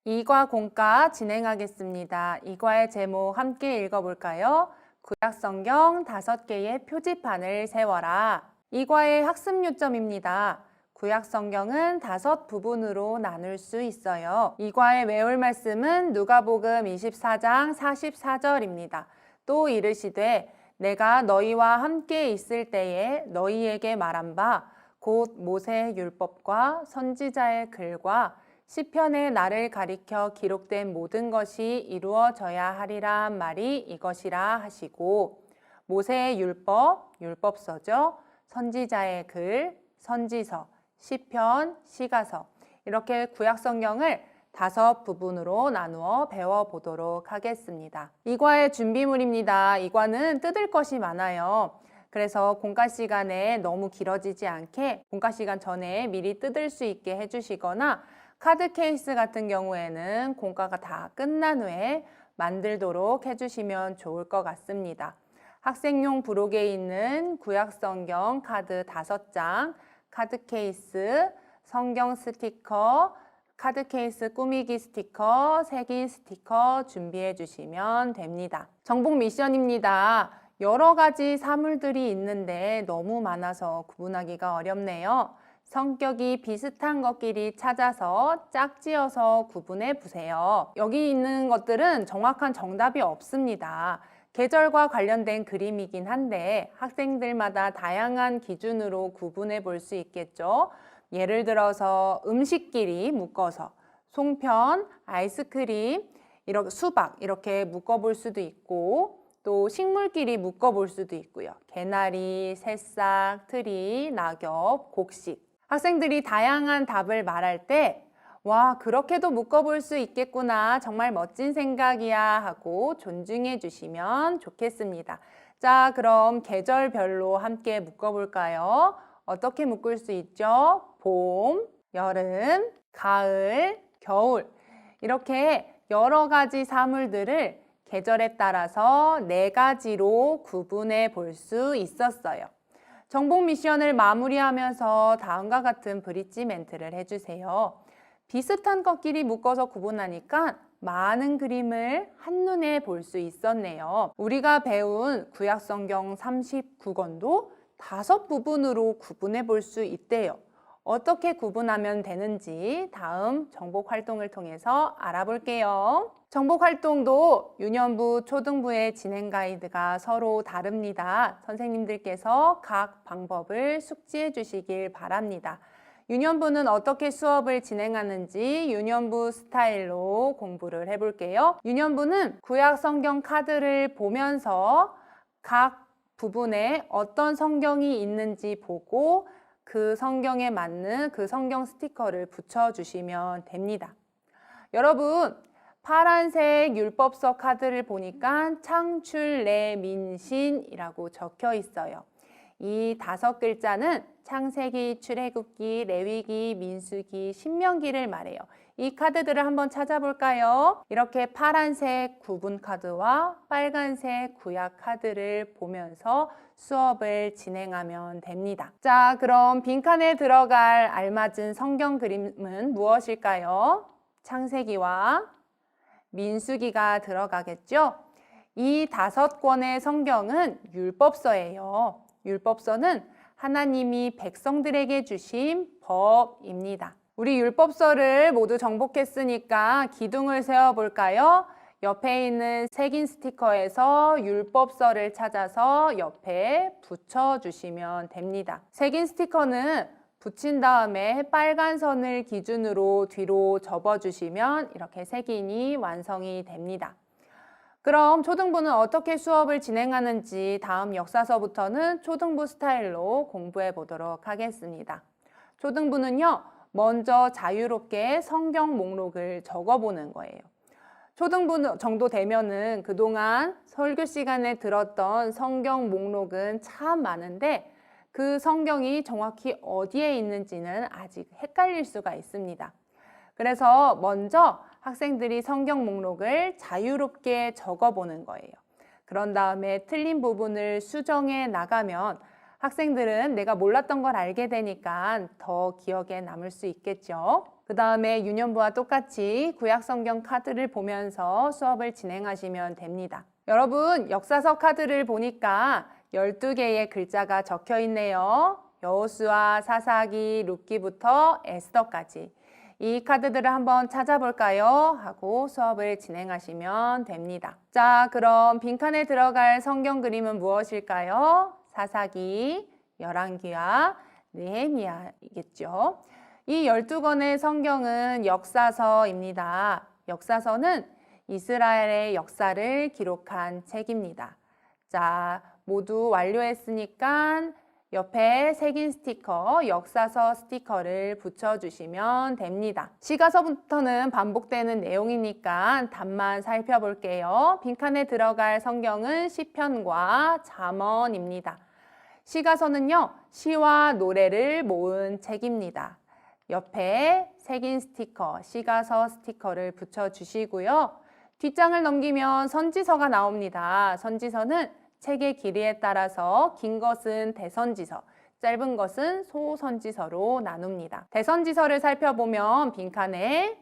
이과 공과 진행하겠습니다. 이과의 제목 함께 읽어볼까요? 구약성경 5개의 표지판을 세워라. 이과의 학습 요점입니다. 구약성경은 5부분으로 나눌 수 있어요. 이과의 외울 말씀은 누가복음 24장 44절입니다. 또 이르시되 내가 너희와 함께 있을 때에 너희에게 말한 바 곧 모세의 율법과 선지자의 글과 시편에 나를 가리켜 기록된 모든 것이 이루어져야 하리란 말이 이것이라 하시고, 모세의 율법, 율법서죠. 선지자의 글, 선지서, 시편, 시가서, 이렇게 구약성경을 5부분으로 나누어 배워보도록 하겠습니다. 이과의 준비물입니다. 이과는 뜯을 것이 많아요. 그래서 공과 시간에 너무 길어지지 않게 공과 시간 전에 미리 뜯을 수 있게 해주시거나, 카드 케이스 같은 경우에는 공과가 다 끝난 후에 만들도록 해주시면 좋을 것 같습니다. 학생용 부록에 있는 구약성경 카드 5장, 카드 케이스, 성경 스티커, 카드 케이스 꾸미기 스티커, 색인 스티커 준비해 주시면 됩니다. 정복 미션입니다. 여러 가지 사물들이 있는데 너무 많아서 구분하기가 어렵네요. 성격이 비슷한 것끼리 찾아서 짝지어서 구분해 보세요. 여기 있는 것들은 정확한 정답이 없습니다. 계절과 관련된 그림이긴 한데 학생들마다 다양한 기준으로 구분해 볼 수 있겠죠. 예를 들어서 음식끼리 묶어서 송편, 아이스크림, 이렇게 수박 이렇게 묶어볼 수도 있고, 또 식물끼리 묶어볼 수도 있고요. 개나리, 새싹, 트리, 낙엽, 곡식. 학생들이 다양한 답을 말할 때 와, 그렇게도 묶어볼 수 있겠구나. 정말 멋진 생각이야 하고 존중해 주시면 좋겠습니다. 자, 그럼 계절별로 함께 묶어볼까요? 어떻게 묶을 수 있죠? 봄, 여름, 가을, 겨울. 이렇게 여러 가지 사물들을 계절에 따라서 4가지로 구분해 볼 수 있었어요. 정복 미션을 마무리하면서 다음과 같은 브릿지 멘트를 해주세요. 비슷한 것끼리 묶어서 구분하니까 많은 그림을 한눈에 볼 수 있었네요. 우리가 배운 구약성경 39권도 5부분으로 구분해 볼 수 있대요. 어떻게 구분하면 되는지 다음 정복 활동을 통해서 알아볼게요. 정복 활동도 유년부, 초등부의 진행 가이드가 서로 다릅니다. 선생님들께서 각 방법을 숙지해 주시길 바랍니다. 유년부는 어떻게 수업을 진행하는지 유년부 스타일로 공부를 해볼게요. 유년부는 구약 성경 카드를 보면서 각 부분에 어떤 성경이 있는지 보고 그 성경에 맞는 그 성경 스티커를 붙여주시면 됩니다. 여러분, 파란색 율법서 카드를 보니까 창출 내 민신이라고 적혀 있어요. 이 5글자는 창세기, 출애굽기, 레위기, 민수기, 신명기를 말해요. 이 카드들을 한번 찾아볼까요? 이렇게 파란색 구분 카드와 빨간색 구약 카드를 보면서 수업을 진행하면 됩니다. 자, 그럼 빈칸에 들어갈 알맞은 성경 그림은 무엇일까요? 창세기와 민수기가 들어가겠죠? 이 5권의 성경은 율법서예요. 율법서는 하나님이 백성들에게 주신 법입니다. 우리 율법서를 모두 정복했으니까 기둥을 세워볼까요? 옆에 있는 색인 스티커에서 율법서를 찾아서 옆에 붙여주시면 됩니다. 색인 스티커는 붙인 다음에 빨간 선을 기준으로 뒤로 접어주시면 이렇게 색인이 완성이 됩니다. 그럼 초등부는 어떻게 수업을 진행하는지 다음 역사서부터는 초등부 스타일로 공부해 보도록 하겠습니다. 초등부는요, 먼저 자유롭게 성경 목록을 적어보는 거예요. 초등부 정도 되면은 그동안 설교 시간에 들었던 성경 목록은 참 많은데 그 성경이 정확히 어디에 있는지는 아직 헷갈릴 수가 있습니다. 그래서 먼저 학생들이 성경 목록을 자유롭게 적어보는 거예요. 그런 다음에 틀린 부분을 수정해 나가면 학생들은 내가 몰랐던 걸 알게 되니까 더 기억에 남을 수 있겠죠. 그 다음에 유년부와 똑같이 구약성경 카드를 보면서 수업을 진행하시면 됩니다. 여러분, 역사서 카드를 보니까 12개의 글자가 적혀 있네요. 여호수아, 사사기, 룻기부터 에스더까지. 이 카드들을 한번 찾아볼까요? 하고 수업을 진행하시면 됩니다. 자, 그럼 빈칸에 들어갈 성경 그림은 무엇일까요? 사사기, 열왕기와 느헤미야이겠죠. 이 12권의 성경은 역사서입니다. 역사서는 이스라엘의 역사를 기록한 책입니다. 자, 모두 완료했으니까 옆에 새긴 스티커, 역사서 스티커를 붙여주시면 됩니다. 시가서부터는 반복되는 내용이니까 답만 살펴볼게요. 빈칸에 들어갈 성경은 시편과 잠언입니다. 시가서는요, 시와 노래를 모은 책입니다. 옆에 새긴 스티커, 시가서 스티커를 붙여주시고요. 뒷장을 넘기면 선지서가 나옵니다. 선지서는 책의 길이에 따라서 긴 것은 대선지서, 짧은 것은 소선지서로 나눕니다. 대선지서를 살펴보면 빈칸에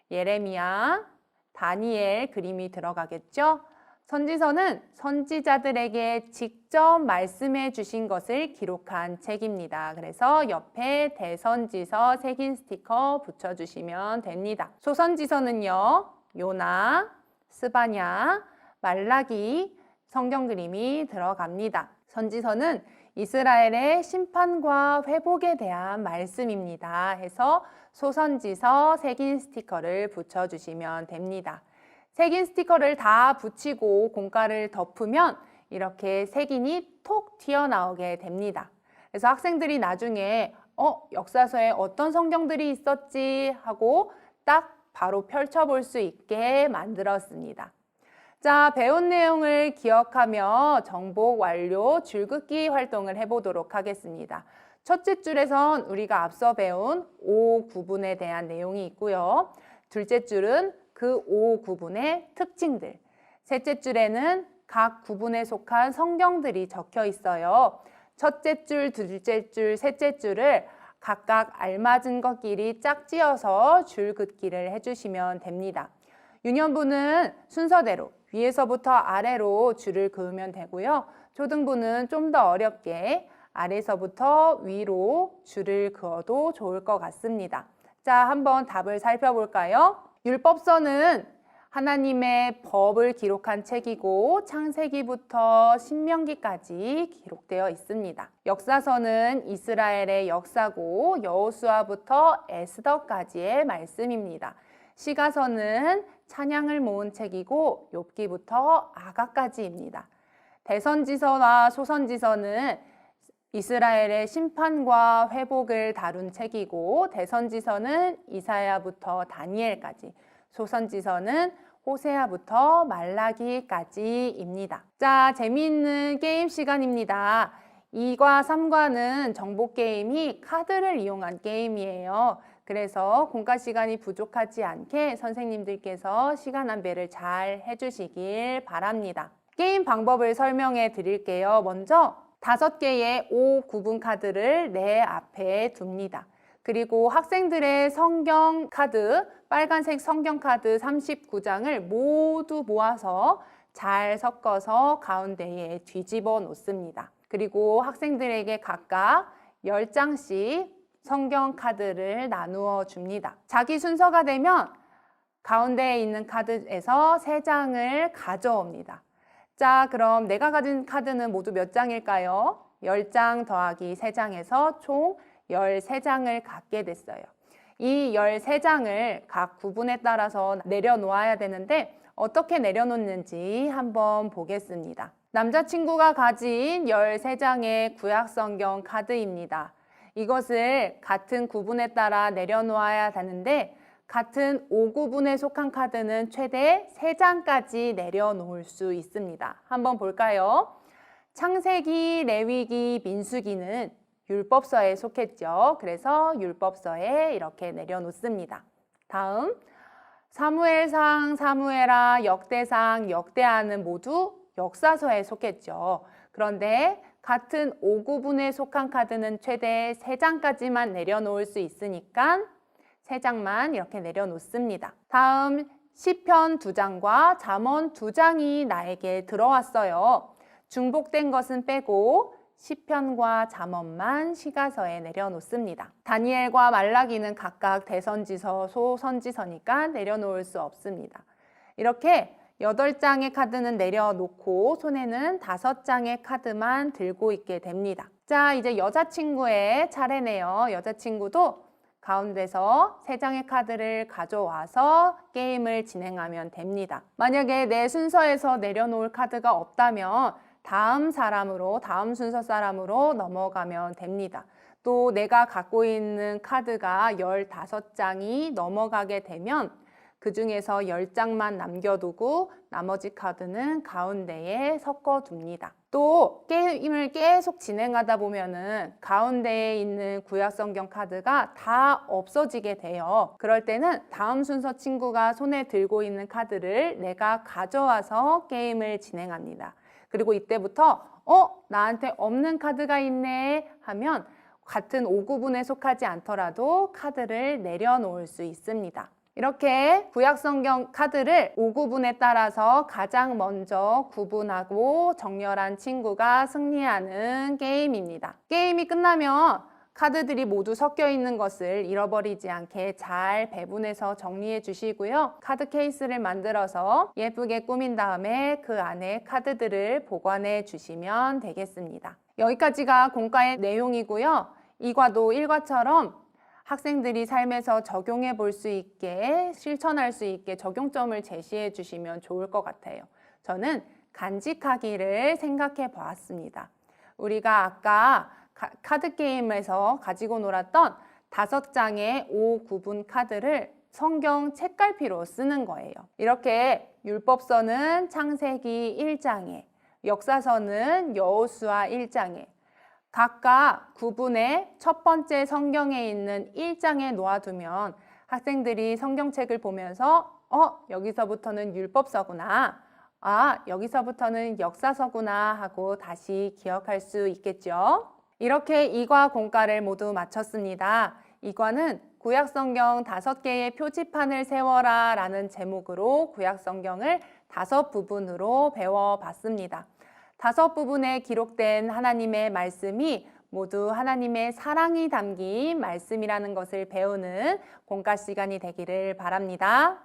예레미야, 다니엘 그림이 들어가겠죠? 선지서는 선지자들에게 직접 말씀해 주신 것을 기록한 책입니다. 그래서 옆에 대선지서 새긴 스티커 붙여주시면 됩니다. 소선지서는요, 요나, 스바냐, 말라기, 성경 그림이 들어갑니다. 선지서는 이스라엘의 심판과 회복에 대한 말씀입니다. 해서 소선지서 새긴 스티커를 붙여주시면 됩니다. 새긴 스티커를 다 붙이고 공과를 덮으면 이렇게 색인이 톡 튀어나오게 됩니다. 그래서 학생들이 나중에 역사서에 어떤 성경들이 있었지 하고 딱 바로 펼쳐볼 수 있게 만들었습니다. 자, 배운 내용을 기억하며 정복 완료 줄긋기 활동을 해보도록 하겠습니다. 첫째 줄에선 우리가 앞서 배운 5구분에 대한 내용이 있고요. 둘째 줄은 그 5구분의 특징들. 셋째 줄에는 각 구분에 속한 성경들이 적혀 있어요. 첫째 줄, 둘째 줄, 셋째 줄을 각각 알맞은 것끼리 짝지어서 줄긋기를 해주시면 됩니다. 유년부는 순서대로 위에서부터 아래로 줄을 그으면 되고요. 초등부는 좀 더 어렵게 아래서부터 위로 줄을 그어도 좋을 것 같습니다. 자, 한번 답을 살펴볼까요? 율법서는 하나님의 법을 기록한 책이고 창세기부터 신명기까지 기록되어 있습니다. 역사서는 이스라엘의 역사고 여호수아부터 에스더까지의 말씀입니다. 시가서는 찬양을 모은 책이고 욥기부터 아가까지입니다. 대선지서와 소선지서는 이스라엘의 심판과 회복을 다룬 책이고 대선지서는 이사야부터 다니엘까지, 소선지서는 호세아부터 말라기까지입니다. 자, 재미있는 게임 시간입니다. 2과 3과는 정보 게임이 카드를 이용한 게임이에요. 그래서 공과 시간이 부족하지 않게 선생님들께서 시간 안배를 잘 해주시길 바랍니다. 게임 방법을 설명해 드릴게요. 먼저 5개의 5구분 카드를 내 앞에 둡니다. 그리고 학생들의 성경 카드, 빨간색 성경 카드 39장을 모두 모아서 잘 섞어서 가운데에 뒤집어 놓습니다. 그리고 학생들에게 각각 10장씩 성경 카드를 나누어 줍니다. 자기 순서가 되면 가운데에 있는 카드에서 3장을 가져옵니다. 자, 그럼 내가 가진 카드는 모두 몇 장일까요? 10장 더하기 3장에서 총 13장을 갖게 됐어요. 이 13장을 각 구분에 따라서 내려놓아야 되는데 어떻게 내려놓는지 한번 보겠습니다. 남자친구가 가진 13장의 구약성경 카드입니다. 이것을 같은 구분에 따라 내려놓아야 하는데 같은 5구분에 속한 카드는 최대 3장까지 내려놓을 수 있습니다. 한번 볼까요? 창세기, 레위기, 민수기는 율법서에 속했죠. 그래서 율법서에 이렇게 내려놓습니다. 다음 사무엘상, 사무엘하, 역대상, 역대하는 모두 역사서에 속했죠. 그런데 같은 5구분에 속한 카드는 최대 3장까지만 내려놓을 수 있으니까 3장만 이렇게 내려놓습니다. 다음 시편 2장과 잠언 2장이 나에게 들어왔어요. 중복된 것은 빼고 시편과 잠언만 시가서에 내려놓습니다. 다니엘과 말라기는 각각 대선지서, 소선지서니까 내려놓을 수 없습니다. 이렇게 8장의 카드는 내려놓고 손에는 5장의 카드만 들고 있게 됩니다. 자, 이제 여자친구의 차례네요. 여자친구도 가운데서 3장의 카드를 가져와서 게임을 진행하면 됩니다. 만약에 내 순서에서 내려놓을 카드가 없다면 다음 순서 사람으로 넘어가면 됩니다. 또 내가 갖고 있는 카드가 15장이 넘어가게 되면 그 중에서 10장만 남겨두고 나머지 카드는 가운데에 섞어둡니다. 또 게임을 계속 진행하다 보면은 가운데에 있는 구약성경 카드가 다 없어지게 돼요. 그럴 때는 다음 순서 친구가 손에 들고 있는 카드를 내가 가져와서 게임을 진행합니다. 그리고 이때부터 나한테 없는 카드가 있네 하면 같은 5구분에 속하지 않더라도 카드를 내려놓을 수 있습니다. 이렇게 구약성경 카드를 5구분에 따라서 가장 먼저 구분하고 정렬한 친구가 승리하는 게임입니다. 게임이 끝나면 카드들이 모두 섞여 있는 것을 잃어버리지 않게 잘 배분해서 정리해 주시고요. 카드 케이스를 만들어서 예쁘게 꾸민 다음에 그 안에 카드들을 보관해 주시면 되겠습니다. 여기까지가 공과의 내용이고요. 2과도 1과처럼 학생들이 삶에서 적용해 볼 수 있게, 실천할 수 있게 적용점을 제시해 주시면 좋을 것 같아요. 저는 간직하기를 생각해 보았습니다. 우리가 아까 카드 게임에서 가지고 놀았던 5장의 5구분 카드를 성경 책갈피로 쓰는 거예요. 이렇게 율법서는 창세기 1장에, 역사서는 여호수아 1장에, 각각 구분의 첫 번째 성경에 있는 1장에 놓아두면 학생들이 성경책을 보면서 여기서부터는 율법서구나, 여기서부터는 역사서구나 하고 다시 기억할 수 있겠죠. 이렇게 2과 공과를 모두 마쳤습니다. 2과는 구약성경 5개의 표지판을 세워라 라는 제목으로 구약성경을 5부분으로 배워봤습니다. 5부분에 기록된 하나님의 말씀이 모두 하나님의 사랑이 담긴 말씀이라는 것을 배우는 공과 시간이 되기를 바랍니다.